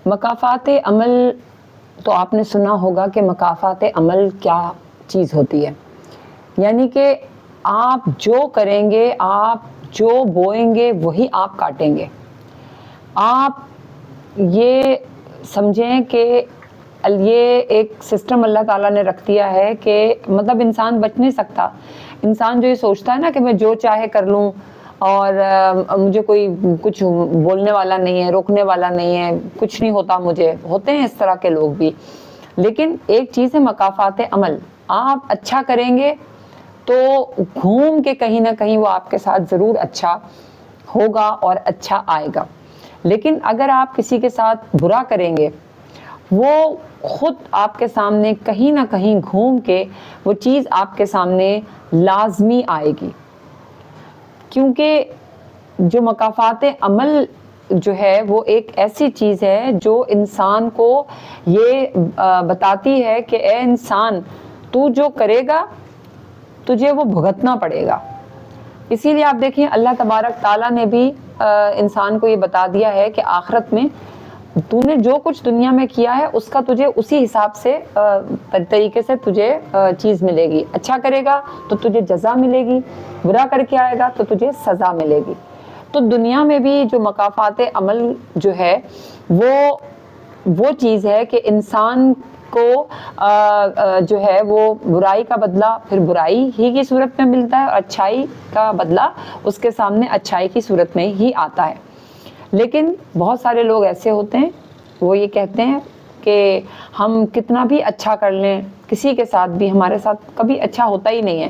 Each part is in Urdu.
مکافات عمل تو آپ نے سنا ہوگا کہ مکافات عمل کیا چیز ہوتی ہے، یعنی کہ آپ جو کریں گے، آپ جو بوئیں گے وہی آپ کاٹیں گے۔ آپ یہ سمجھیں کہ یہ ایک سسٹم اللہ تعالیٰ نے رکھ دیا ہے کہ مطلب انسان بچ نہیں سکتا۔ انسان جو یہ سوچتا ہے نا کہ میں جو چاہے کر لوں اور مجھے کوئی کچھ بولنے والا نہیں ہے، روکنے والا نہیں ہے، کچھ نہیں ہوتا مجھے، ہوتے ہیں اس طرح کے لوگ بھی۔ لیکن ایک چیز ہے مکافات عمل، آپ اچھا کریں گے تو گھوم کے کہیں نہ کہیں وہ آپ کے ساتھ ضرور اچھا ہوگا اور اچھا آئے گا۔ لیکن اگر آپ کسی کے ساتھ برا کریں گے، وہ خود آپ کے سامنے کہیں نہ کہیں گھوم کے وہ چیز آپ کے سامنے لازمی آئے گی، کیونکہ جو مکافات عمل جو ہے وہ ایک ایسی چیز ہے جو انسان کو یہ بتاتی ہے کہ اے انسان، تو جو کرے گا تجھے وہ بھگتنا پڑے گا۔ اسی لیے آپ دیکھیں اللہ تبارک تعالیٰ نے بھی انسان کو یہ بتا دیا ہے کہ آخرت میں تو نے جو کچھ دنیا میں کیا ہے اس کا تجھے اسی حساب سے طریقے سے تجھے چیز ملے گی۔ اچھا کرے گا تو تجھے جزا ملے گی، برا کر کے آئے گا تو تجھے سزا ملے گی۔ تو دنیا میں بھی جو مکافات عمل جو ہے وہ چیز ہے کہ انسان کو جو ہے وہ برائی کا بدلہ پھر برائی ہی کی صورت میں ملتا ہے، اور اچھائی کا بدلہ اس کے سامنے اچھائی کی صورت میں ہی آتا ہے۔ لیکن بہت سارے لوگ ایسے ہوتے ہیں، وہ یہ کہتے ہیں کہ ہم کتنا بھی اچھا کر لیں، کسی کے ساتھ بھی ہمارے ساتھ کبھی اچھا ہوتا ہی نہیں ہے،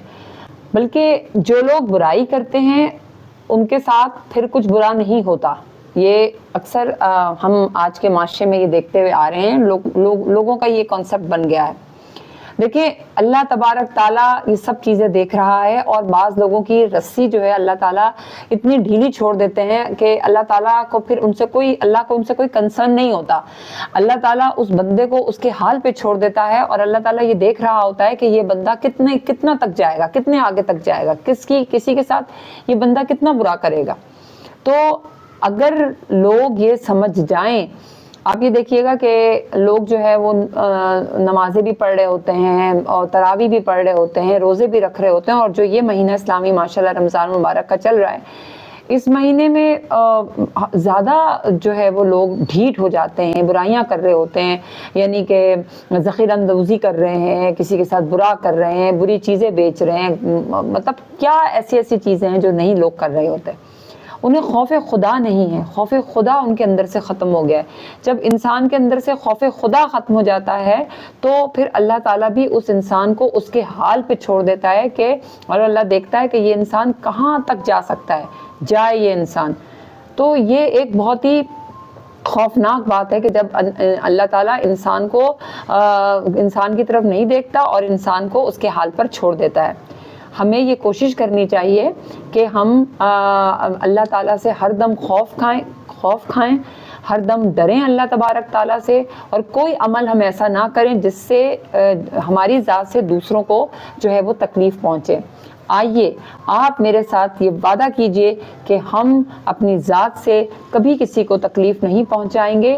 بلکہ جو لوگ برائی کرتے ہیں ان کے ساتھ پھر کچھ برا نہیں ہوتا۔ یہ اکثر ہم آج کے معاشرے میں یہ دیکھتے ہوئے آ رہے ہیں، لوگوں کا یہ کانسیپٹ بن گیا ہے۔ دیکھیں اللہ تبارک تعالیٰ یہ سب چیزیں دیکھ رہا ہے، اور بعض لوگوں کی رسی جو ہے اللہ تعالیٰ اتنی ڈھیلی چھوڑ دیتے ہیں کہ اللہ تعالیٰ کو پھر ان سے کوئی کنسرن نہیں ہوتا۔ اللہ تعالیٰ اس بندے کو اس کے حال پہ چھوڑ دیتا ہے، اور اللہ تعالیٰ یہ دیکھ رہا ہوتا ہے کہ یہ بندہ کتنا تک جائے گا، کتنے آگے تک جائے گا، کسی کے ساتھ یہ بندہ کتنا برا کرے گا۔ تو اگر لوگ یہ سمجھ جائیں، آپ یہ دیکھیے گا کہ لوگ جو ہے وہ نمازیں بھی پڑھ رہے ہوتے ہیں اور تراویح بھی پڑھ رہے ہوتے ہیں، روزے بھی رکھ رہے ہوتے ہیں، اور جو یہ مہینہ اسلامی ماشاءاللہ رمضان مبارک کا چل رہا ہے، اس مہینے میں زیادہ جو ہے وہ لوگ ڈھیٹ ہو جاتے ہیں، برائیاں کر رہے ہوتے ہیں، یعنی کہ ذخیرہ اندوزی کر رہے ہیں، کسی کے ساتھ برا کر رہے ہیں، بری چیزیں بیچ رہے ہیں، مطلب کیا ایسی چیزیں ہیں جو نہیں لوگ کر رہے ہوتے۔ انہیں خوف خدا نہیں ہے، خوف خدا ان کے اندر سے ختم ہو گیا ہے۔ جب انسان کے اندر سے خوف خدا ختم ہو جاتا ہے تو پھر اللہ تعالیٰ بھی اس انسان کو اس کے حال پہ چھوڑ دیتا ہے کہ، اور اللہ دیکھتا ہے کہ یہ انسان کہاں تک جا سکتا ہے، جائے یہ انسان۔ تو یہ ایک بہت ہی خوفناک بات ہے کہ جب اللہ تعالیٰ انسان کی طرف نہیں دیکھتا اور انسان کو اس کے حال پر چھوڑ دیتا ہے۔ ہمیں یہ کوشش کرنی چاہیے کہ ہم اللہ تعالیٰ سے ہر دم خوف کھائیں، ہر دم ڈریں اللہ تبارک تعالیٰ سے، اور کوئی عمل ہم ایسا نہ کریں جس سے ہماری ذات سے دوسروں کو جو ہے وہ تکلیف پہنچے۔ آئیے آپ میرے ساتھ یہ وعدہ کیجئے کہ ہم اپنی ذات سے کبھی کسی کو تکلیف نہیں پہنچائیں گے۔